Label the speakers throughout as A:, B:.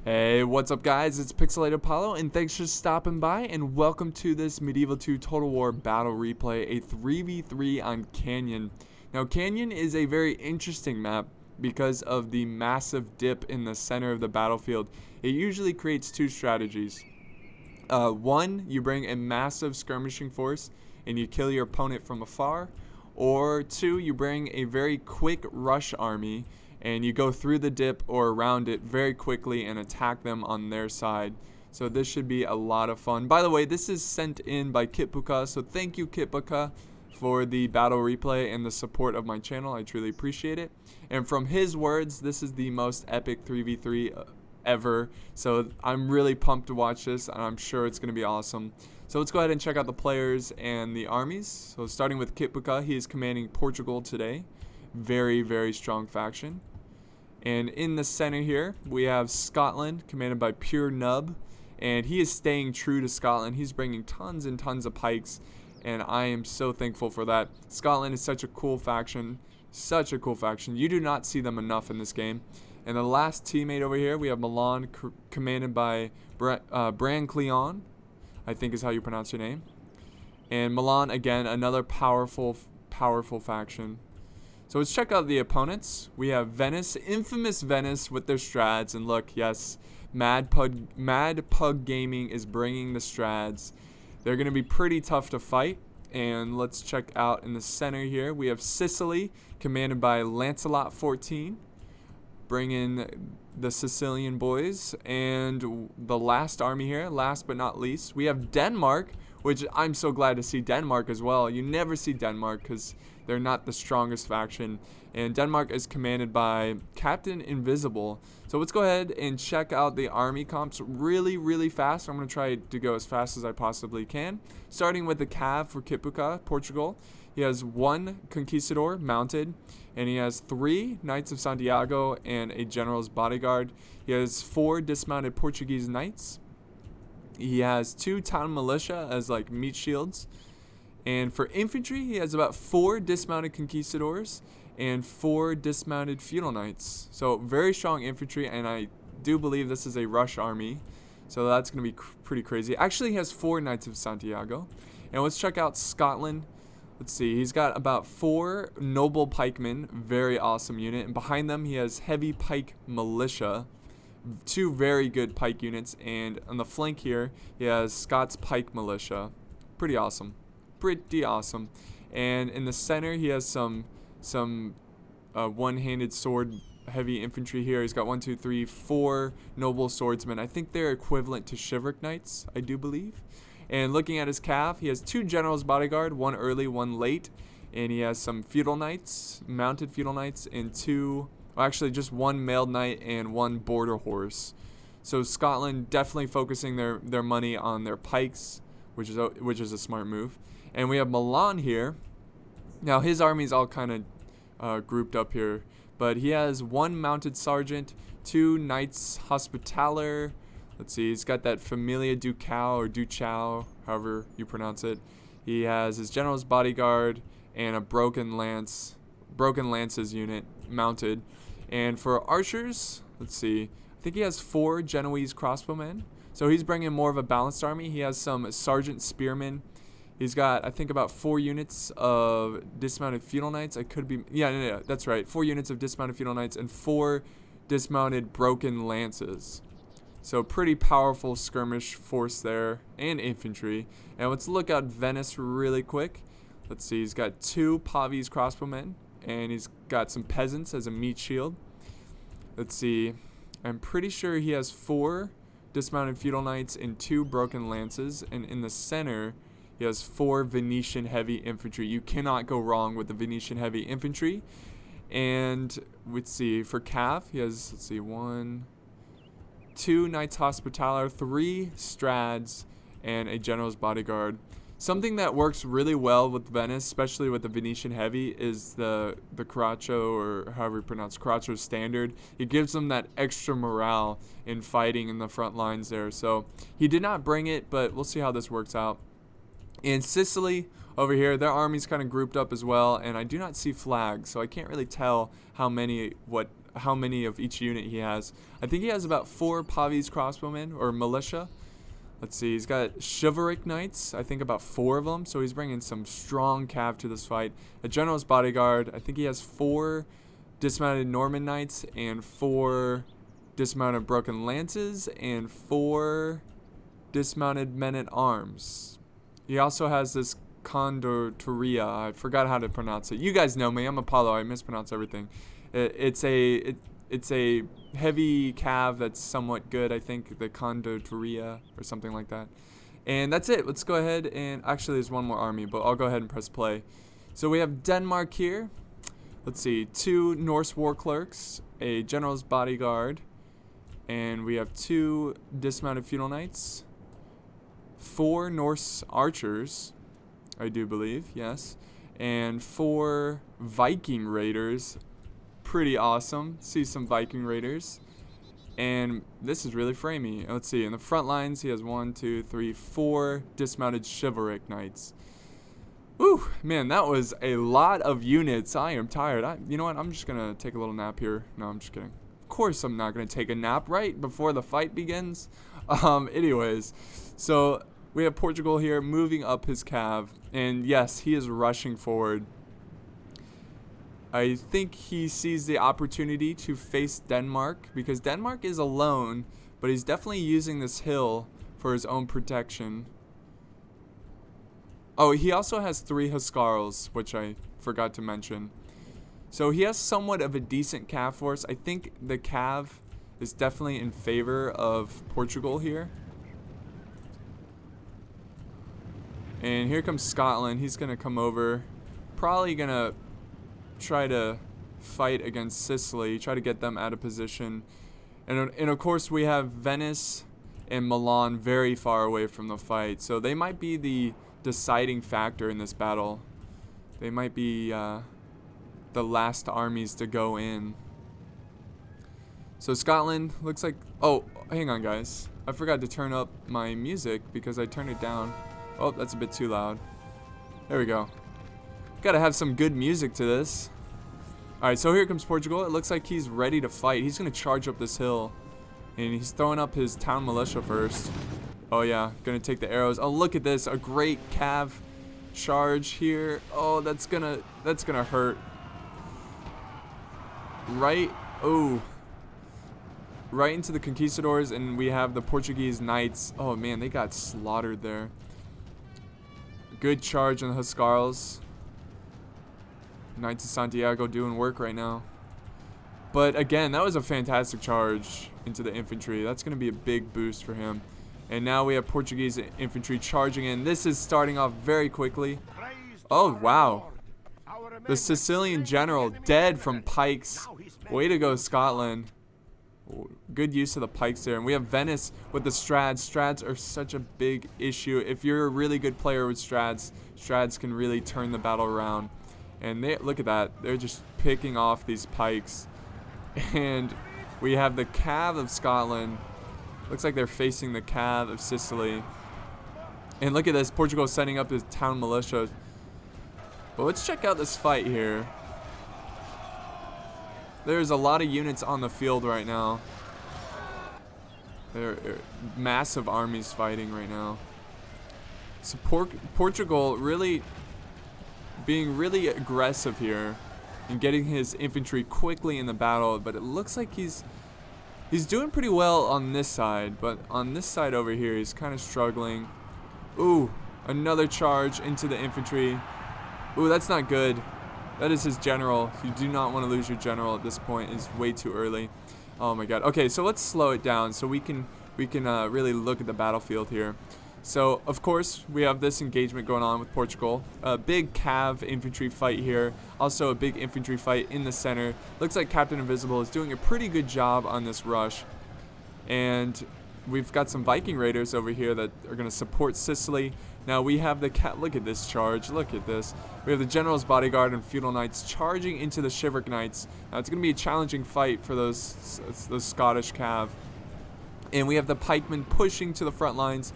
A: Hey, what's up guys? It's Pixelated Apollo, and thanks for stopping by, and welcome to this Medieval 2 Total War battle replay, a 3v3 on Canyon. Now, Canyon is a very interesting map because of the massive dip in the center of the battlefield. It usually creates two strategies. One, you bring a massive skirmishing force and you kill your opponent from afar, or two, you bring a very quick rush army and you go through the dip or around it very quickly and attack them on their side. So this should be a lot of fun. By the way, this is sent in by Kitbuka, so thank you Kitbuka for the battle replay and the support of my channel. I truly appreciate it. And from his words, this is the most epic 3v3 ever. So I'm really pumped to watch this, and I'm sure it's going to be awesome. So let's go ahead and check out the players and the armies. So starting with Kitbuka, he is commanding Portugal today. Very, very strong faction. And in the center here, we have Scotland, commanded by Pure Nub. And he is staying true to Scotland. He's bringing tons and tons of pikes, and I am so thankful for that. Scotland is such a cool faction. Such a cool faction. You do not see them enough in this game. And the last teammate over here, we have Milan, commanded by Brancleon, I think is how you pronounce your name. And Milan, again, another powerful faction. So let's check out the opponents. We have Venice, infamous Venice with their strads. And look, yes, Mad Pug Gaming is bringing the strads. They're going to be pretty tough to fight. And let's check out in the center here. We have Sicily, commanded by Lancelot 14, bringing the Sicilian boys. And the last army here, last but not least, we have Denmark, which I'm so glad to see Denmark as well. You never see Denmark because they're not the strongest faction. And Denmark is commanded by Captain Invisible. So let's go ahead and check out the army comps really, really fast. I'm going to try to go as fast as I possibly can. Starting with the Cav for Kitbuka, Portugal. He has 1 Conquistador mounted, and he has 3 Knights of Santiago and a General's Bodyguard. He has 4 dismounted Portuguese Knights. He has 2 Town Militia as like meat shields. And for infantry, he has about 4 dismounted Conquistadors and 4 dismounted Feudal Knights. So very strong infantry, and I do believe this is a rush army. So that's going to be pretty crazy. Actually, he has 4 Knights of Santiago. And let's check out Scotland. Let's see, he's got about 4 Noble Pikemen, very awesome unit. And behind them, he has Heavy Pike Militia, 2 very good pike units. And on the flank here, he has Scots Pike Militia. Pretty awesome. Pretty awesome. And in the center, he has some one-handed sword heavy infantry here. He's got 1, 2, 3, 4 noble swordsmen. I think they're equivalent to chivalric knights, I do believe. And looking at his cav, he has 2 generals bodyguard, 1 early, 1 late. And he has some feudal knights, mounted feudal knights, and 2, well, actually just 1 mailed knight and 1 border horse. So Scotland definitely focusing their money on their pikes, which is a smart move. And we have Milan here. Now his army's all kind of grouped up here, but he has 1 mounted sergeant, 2 knights hospitaller. Let's see, he's got that Familia Ducal or Duchau, however you pronounce it. He has his general's bodyguard and a broken lances unit mounted. And for archers, let's see, I think he has 4 Genoese crossbowmen. So he's bringing more of a balanced army. He has some sergeant spearmen. He's got, I think, about 4 units of dismounted feudal knights. I could be, yeah, that's right. 4 units of dismounted feudal knights and 4 dismounted broken lances. So pretty powerful skirmish force there, and infantry. And let's look at Venice really quick. Let's see, he's got 2 Pavis crossbowmen, and he's got some peasants as a meat shield. Let's see, I'm pretty sure he has 4 dismounted feudal knights and 2 broken lances, and in the center he has 4 Venetian heavy infantry. You cannot go wrong with the Venetian heavy infantry. And let's see, for Cav, he has, let's see, 2 Knights Hospitaller, 3 Strads, and a General's Bodyguard. Something that works really well with Venice, especially with the Venetian heavy, is the Carroccio, or however you pronounce Carroccio standard. It gives them that extra morale in fighting in the front lines there. So he did not bring it, but we'll see how this works out. In Sicily, over here, their army's kind of grouped up as well, and I do not see flags, so I can't really tell how many, how many of each unit he has. I think he has about 4 Pavis crossbowmen or militia. Let's see, he's got chivalric knights, I think about 4 of them, so he's bringing some strong cav to this fight. A general's bodyguard, I think he has 4 dismounted Norman knights and 4 dismounted broken lances and 4 dismounted men-at-arms. He also has this condottieri. I forgot how to pronounce it. You guys know me. I'm Apollo. I mispronounce everything. It's a heavy cav that's somewhat good. I think the condottieri or something like that. And that's it. Let's go ahead and actually there's one more army, but I'll go ahead and press play. So we have Denmark here. Let's see, 2 Norse war clerks, a general's bodyguard, and we have 2 dismounted feudal knights, 4 Norse archers, I do believe, yes, and 4 Viking raiders. Pretty awesome. See some Viking raiders. And this is really framey. Let's see, in the front lines he has 1, 2, 3, 4 dismounted chivalric knights. Whew, man, that was a lot of units. I am tired. You know what? I'm just gonna take a little nap here. No, I'm just kidding. Of course I'm not gonna take a nap right before the fight begins. Anyways, so we have Portugal here moving up his cav, and yes, he is rushing forward. I think he sees the opportunity to face Denmark because Denmark is alone, but he's definitely using this hill for his own protection. Oh, he also has 3 Huskarls, which I forgot to mention. So he has somewhat of a decent cav force. I think the cav is definitely in favor of Portugal here. And here comes Scotland. He's going to come over. Probably going to try to fight against Sicily, try to get them out of position. And of course we have Venice and Milan very far away from the fight. So they might be the deciding factor in this battle. They might be the last armies to go in. So Scotland looks like... Oh, hang on guys. I forgot to turn up my music because I turned it down. Oh, that's a bit too loud. There we go. Gotta have some good music to this. Alright, so here comes Portugal. It looks like he's ready to fight. He's gonna charge up this hill. And he's throwing up his town militia first. Oh yeah, gonna take the arrows. Oh, look at this. A great cav charge here. Oh, that's gonna hurt. Right, oh. Right into the conquistadors, and we have the Portuguese knights. Oh man, they got slaughtered there. Good charge on the Huskarls. Knights of Santiago doing work right now. But again, that was a fantastic charge into the infantry. That's going to be a big boost for him. And now we have Portuguese infantry charging in. This is starting off very quickly. Oh, wow. The Sicilian general dead from pikes. Way to go, Scotland. Good use of the pikes there. And we have Venice with the Strads. Strads are such a big issue. If you're a really good player with Strads, Strads can really turn the battle around. And they, look at that. They're just picking off these pikes. And we have the cav of Scotland. Looks like they're facing the cav of Sicily. And look at this. Portugal setting up his town militia. But let's check out this fight here. There's a lot of units on the field right now. There are massive armies fighting right now. So Portugal really being really aggressive here and getting his infantry quickly in the battle, but it looks like he's doing pretty well on this side, but on this side over here he's kind of struggling. Ooh, another charge into the infantry. Ooh, that's not good. That is his general. You do not want to lose your general at this point. It's way too early. Oh my god. Okay, so let's slow it down so we can really look at the battlefield here. So, of course, we have this engagement going on with Portugal. A big cav infantry fight here. Also a big infantry fight in the center. Looks like Captain Invisible is doing a pretty good job on this rush. And we've got some Viking raiders over here that are going to support Sicily. Now we have the look at this charge. Look at this. We have the general's bodyguard and feudal knights charging into the chivalric knights. Now it's going to be a challenging fight for those Scottish cav. And we have the pikemen pushing to the front lines.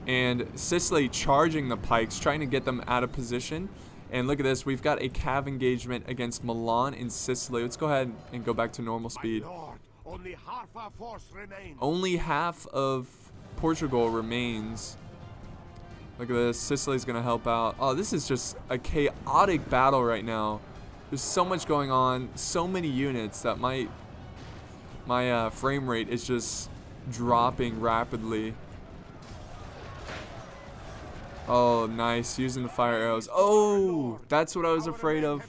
A: And Sicily charging the pikes, trying to get them out of position. And look at this, we've got a cav engagement against Milan and Sicily. Let's go ahead and go back to normal speed.
B: Lord, only half our force remains.
A: Only half of Portugal remains. Look at this, Sicily's gonna help out. Oh, this is just a chaotic battle right now. There's so much going on, so many units that my frame rate is just dropping rapidly. Oh, nice, using the fire arrows. Oh, that's what I was afraid of.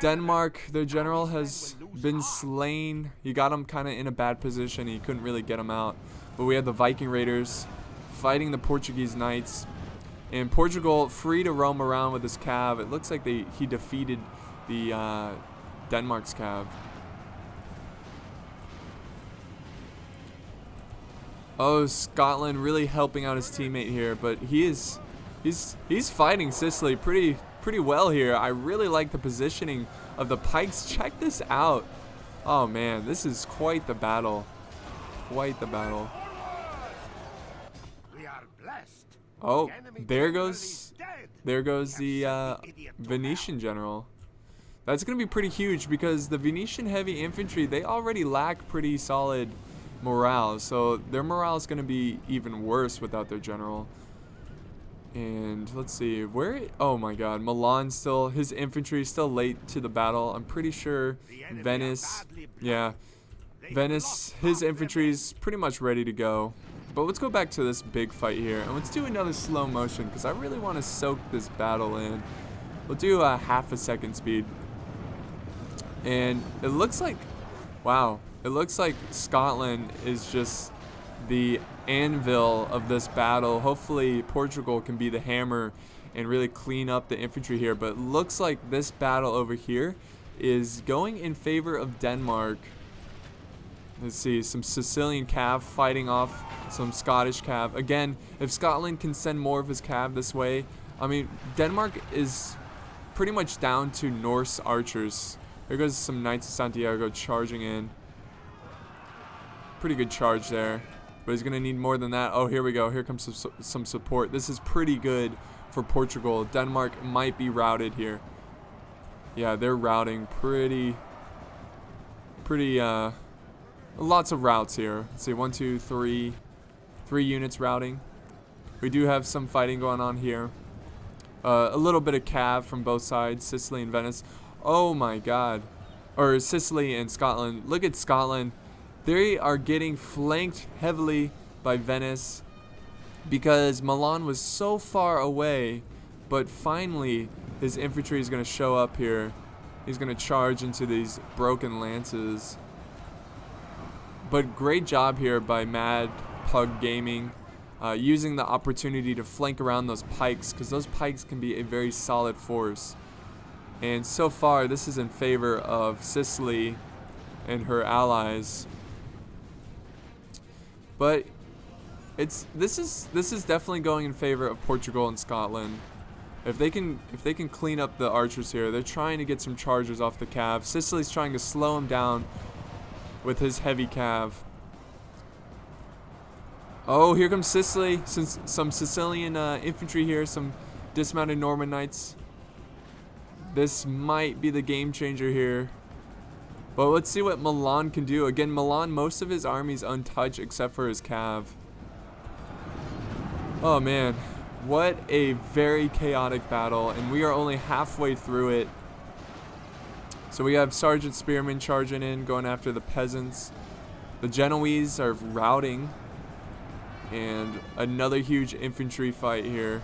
A: Denmark, their general has been slain. He got him kind of in a bad position. He couldn't really get him out. But we had the Viking raiders fighting the Portuguese knights. And Portugal free to roam around with his cav. It looks like he defeated the Denmark's cav. Oh, Scotland really helping out his teammate here, but he's fighting Sicily pretty well here. I really like the positioning of the pikes. Check this out. Oh man, this is quite the battle. Quite the battle.
B: We are blessed.
A: Oh, there goes the Venetian general. That's gonna be pretty huge because the Venetian heavy infantry, they already lack pretty solid morale, so their morale is gonna be even worse without their general. And let's see, oh my god, Milan still, his infantry is still late to the battle. I'm pretty sure Venice, yeah, Venice, his infantry is pretty much ready to go. But let's go back to this big fight here, and let's do another slow motion because I really want to soak this battle in. We'll do a half a second speed. And it looks like, wow, it looks like Scotland is just the anvil of this battle. Hopefully Portugal can be the hammer and really clean up the infantry here. But it looks like this battle over here is going in favor of Denmark. Let's see, some Sicilian cav fighting off some Scottish cav. Again, if Scotland can send more of his cav this way, I mean, Denmark is pretty much down to Norse archers. Here goes some Knights of Santiago charging in. Pretty good charge there, but he's gonna need more than that. Oh, here we go. Here comes some support. This is pretty good for Portugal. Denmark might be routed here. Yeah, they're routing pretty lots of routes here. Let's see, 1, 2, 3 units routing. We do have some fighting going on here. A little bit of cav from both sides, Sicily and Venice. Oh my god. Or Sicily and Scotland. Look at Scotland. They are getting flanked heavily by Venice because Milan was so far away, but finally his infantry is going to show up here. He's going to charge into these broken lances. But great job here by Mad Pug Gaming, using the opportunity to flank around those pikes, because those pikes can be a very solid force. And so far this is in favor of Sicily and her allies. But this is definitely going in favor of Portugal and Scotland. If they can clean up the archers here, they're trying to get some chargers off the cav. Sicily's trying to slow him down with his heavy cav. Oh, here comes Sicily. Some Sicilian infantry here, some dismounted Norman knights. This might be the game changer here. But let's see what Milan can do. Again, Milan, most of his army's untouched except for his cav. Oh man, what a very chaotic battle, and we are only halfway through it. So we have Sergeant Spearman charging in, going after the peasants. The Genoese are routing, and another huge infantry fight here.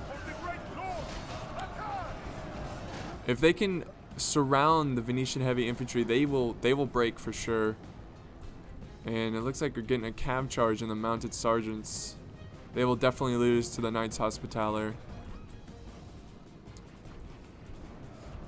A: If they can surround the Venetian heavy infantry, they will break for sure. And it looks like we're getting a cav charge in the mounted sergeants. They will definitely lose to the Knights Hospitaller.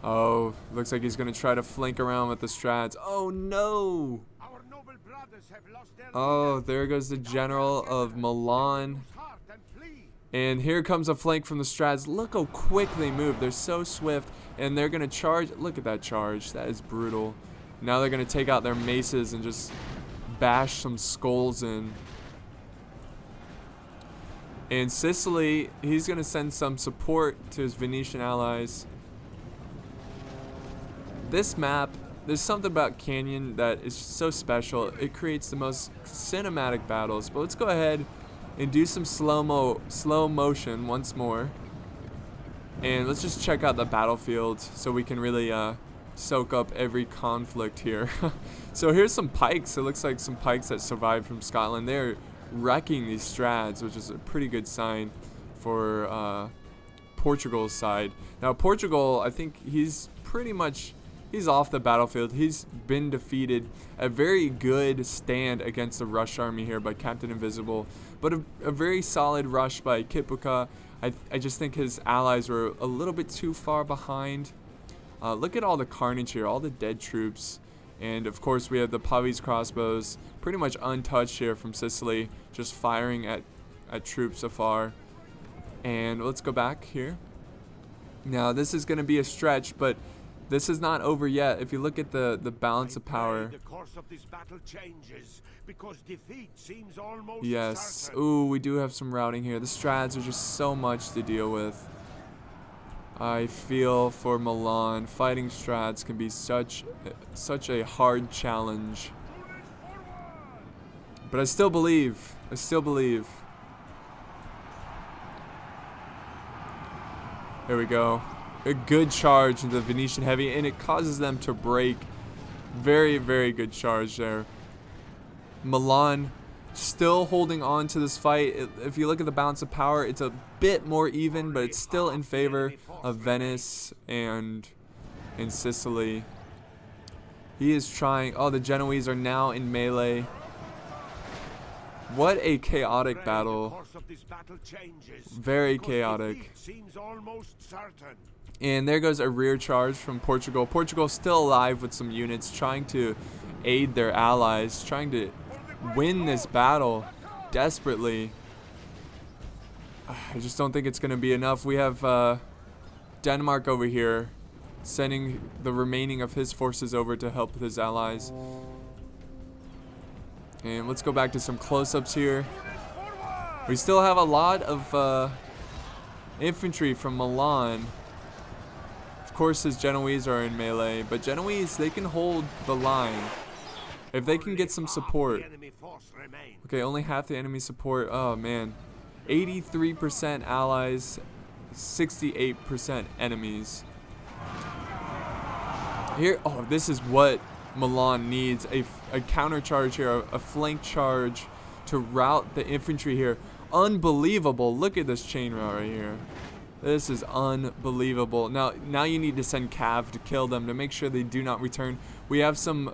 A: Oh, looks like he's gonna try to flank around with the strats. Oh no!
B: Our noble brothers have lost their
A: Oh, there goes the general of Milan.
B: heart and flee.
A: And here comes a flank from the strats. Look how quick they move. They're so swift. And they're going to charge. Look at that charge. That is brutal. Now they're going to take out their maces and just bash some skulls in. And Sicily, he's going to send some support to his Venetian allies. this map, there's something about Canyon that is so special. It creates the most cinematic battles. But let's go ahead and do some slow motion once more. And let's just check out the battlefield so we can really soak up every conflict here. So here's some pikes. It looks like some pikes that survived from Scotland. They're wrecking these strads, which is a pretty good sign for Portugal's side. Now Portugal, I think he's off the battlefield. He's been defeated. A very good stand against the Rush army here by Captain Invisible, but a very solid rush by Kipuka. I just think his allies were a little bit too far behind. Look at all the carnage here, all the dead troops. And of course we have the Pavi's crossbows, pretty much untouched here from Sicily, just firing at troops afar. And let's go back here. Now this is going to be a stretch, but this is not over yet. If you look at the balance of power.
B: The course of this battle changes because defeat seems almost
A: Yes.
B: certain.
A: Ooh, we do have some routing here. The strads are just so much to deal with. I feel for Milan. Fighting strads can be such a hard challenge. But I still believe. I still believe. There we go. A good charge into the Venetian heavy, and it causes them to break. Very, very good charge there. Milan still holding on to this fight. If you look at the balance of power, it's a bit more even, but it's still in favor of Venice and Sicily. He is trying. Oh, the Genoese are now in melee. What a chaotic battle. Very chaotic. And there goes a rear charge from Portugal. Portugal still alive with some units, trying to aid their allies, trying to win this battle desperately. I just don't think it's going to be enough. We have Denmark over here sending the remaining of his forces over to help with his allies. And let's go back to some close-ups here. We still have a lot of infantry from Milan. Of course, his Genoese are in melee, but Genoese, they can hold the line if they can get some support. Okay, only half the enemy support. Oh man, 83% allies, 68% enemies. Here, oh, this is what Milan needs, a counter charge here, a flank charge to rout the infantry here. Unbelievable. Look at this chain route right here. This is unbelievable. Now you need to send Cav to kill them to make sure they do not return. We have some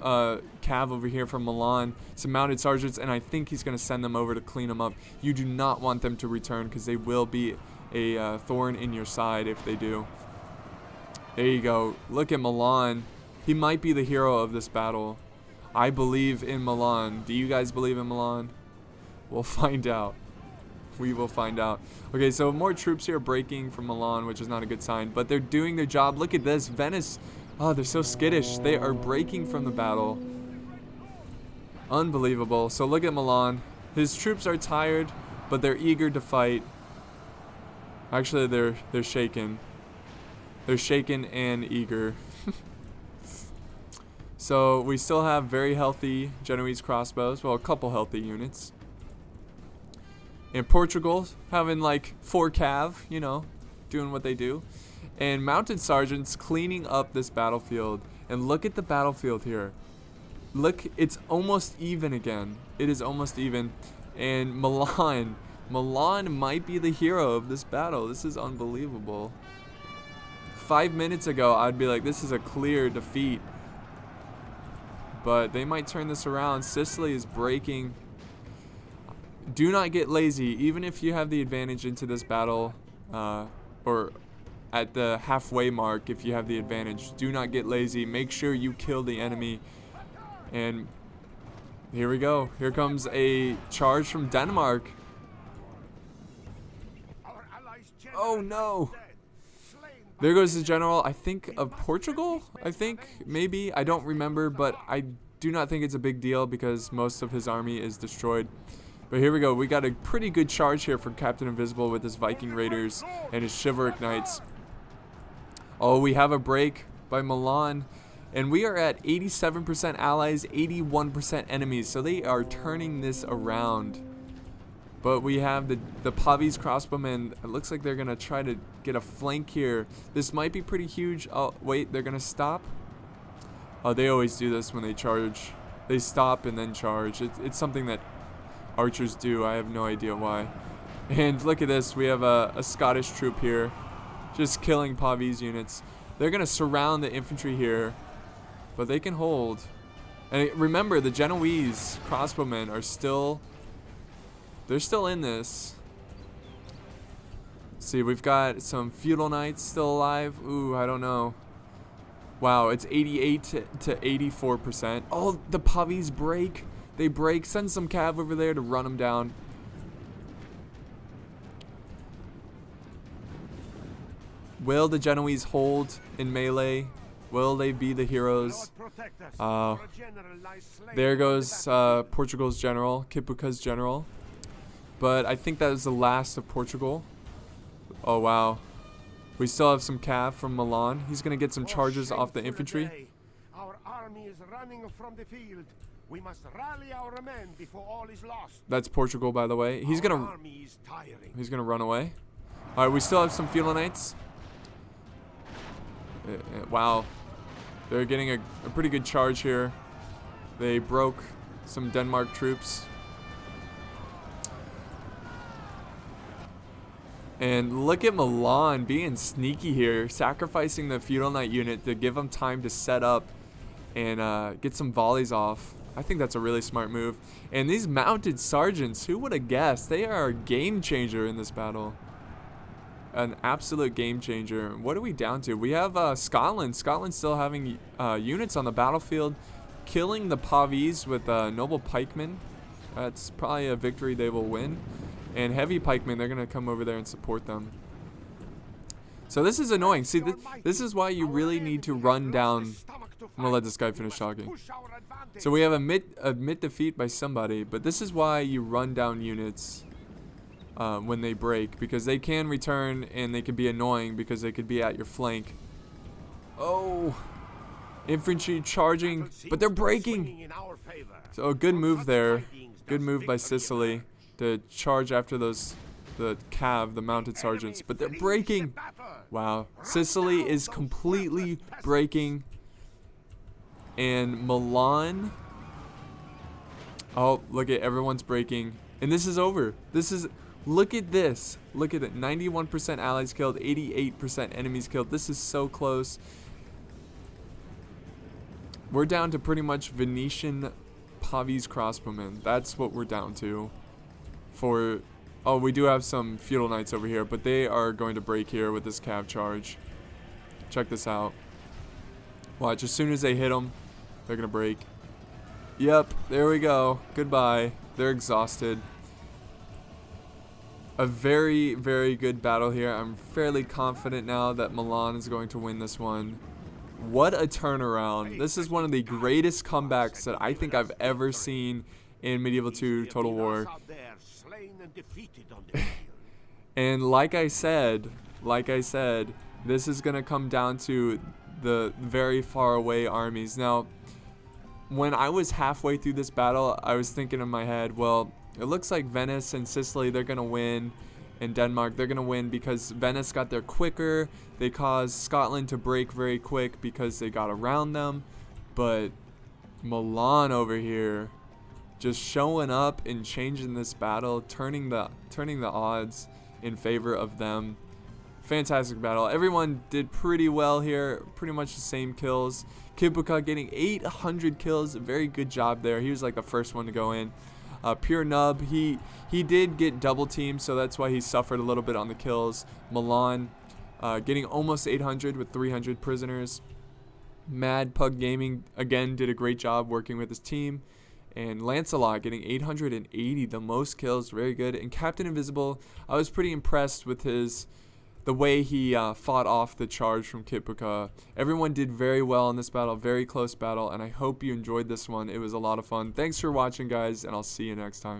A: Cav over here from Milan, some mounted sergeants, and I think he's going to send them over to clean them up. You do not want them to return because they will be a thorn in your side if they do. There you go. Look at Milan. He might be the hero of this battle. I believe in Milan. Do you guys believe in Milan? We'll find out. We will find out. Okay, so more troops here breaking from Milan, which is not a good sign, but they're doing their job. Look at this. Venice. Oh, they're so skittish. They are breaking from the battle. Unbelievable. So look at Milan. His troops are tired, but they're eager to fight. Actually, they're shaken. They're shaken and eager. So we still have very healthy Genoese crossbows. Well, a couple healthy units. And Portugal having like 4 cav, you know, doing what they do. And mounted sergeants cleaning up this battlefield. And look at the battlefield here. Look, it's almost even again. It is almost even. And Milan might be the hero of this battle. This is unbelievable. 5 minutes ago, I'd be like, this is a clear defeat. But they might turn this around. Sicily is breaking. Do not get lazy. Even if you have the advantage into this battle, or at the halfway mark, if you have the advantage, do not get lazy. Make sure you kill the enemy. And here we go. Here comes a charge from Denmark. Oh no. There goes the general, I think, of Portugal? I think, maybe. I don't remember, but I do not think it's a big deal because most of his army is destroyed. But here we go. We got a pretty good charge here from Captain Invisible with his Viking Raiders and his Chivalric Knights. Oh, we have a break by Milan. And we are at 87% allies, 81% enemies. So they are turning this around. But we have the Pavi's crossbowmen. It looks like they're going to try to get a flank here. This might be pretty huge. Oh, wait, they're going to stop. Oh, they always do this when they charge. They stop and then charge. It's something that archers do. I have no idea why. And look at this. We have a Scottish troop here just killing Pavi's units. They're going to surround the infantry here, but they can hold. And remember, the Genoese crossbowmen are still... They're still in this. See, we've got some feudal knights still alive. Ooh, I don't know. Wow, it's 88 to 84%. Oh, the Pavi's break. They break. Send some cav over there to run them down. Will the Genoese hold in melee? Will they be the heroes? There goes Portugal's general, Kipuka's general. But I think that was the last of Portugal. Oh, wow. We still have some cav from Milan. He's going to get some charges off the infantry.
B: Our army is running from the field. We must rally our men before all is lost.
A: That's Portugal, by the way. He's gonna run away. All right, we still have some feudal knights. Wow, they're getting a pretty good charge here. They broke some Denmark troops. And look at Milan being sneaky here, sacrificing the feudal knight unit to give them time to set up and get some volleys off. I think that's a really smart move. And these mounted sergeants, who would have guessed? They are a game changer in this battle. An absolute game changer. What are we down to? We have Scotland. Scotland's still having units on the battlefield, killing the Pavis with noble pikemen. That's probably a victory they will win. And heavy pikemen, they're going to come over there and support them. So this is annoying. See, this is why you really need to run down. I'm going to let this guy finish talking. So we have a mid defeat by somebody, but this is why you run down units when they break, because they can return and they can be annoying because they could be at your flank. Oh, infantry charging, but they're breaking. So a good move there. Good move by Sicily to charge after the cav, the mounted sergeants, but they're breaking. Wow, Sicily is completely breaking. And Milan, oh, look at everyone's breaking. And this is over. Look at this. Look at it. 91% allies killed, 88% enemies killed. This is so close. We're down to pretty much Venetian Pavi's crossbowmen. That's what we're down to. Oh, we do have some feudal knights over here, but they are going to break here with this cav charge. Check this out. Watch, as soon as they hit them, they're going to break. Yep, there we go. Goodbye. They're exhausted. A very, very good battle here. I'm fairly confident now that Milan is going to win this one. What a turnaround. This is one of the greatest comebacks that I think I've ever seen in Medieval 2 Total War. And like I said, this is going to come down to the very far away armies. Now, when I was halfway through this battle, I was thinking in my head, well, it looks like Venice and Sicily, they're going to win. And Denmark, they're going to win because Venice got there quicker. They caused Scotland to break very quick because they got around them. But Milan over here, just showing up and changing this battle, turning the odds in favor of them. Fantastic battle. Everyone did pretty well here. Pretty much the same kills. Kipuka getting 800 kills. Very good job there. He was like the first one to go in. Pure Nub, he did get double teamed, so that's why he suffered a little bit on the kills. Milan getting almost 800 with 300 prisoners. Mad Pug Gaming, again, did a great job working with his team. And Lancelot getting 880, the most kills, very good. And Captain Invisible, I was pretty impressed with the way he fought off the charge from Kipuka. Everyone did very well in this battle, very close battle, and I hope you enjoyed this one. It was a lot of fun. Thanks for watching, guys, and I'll see you next time.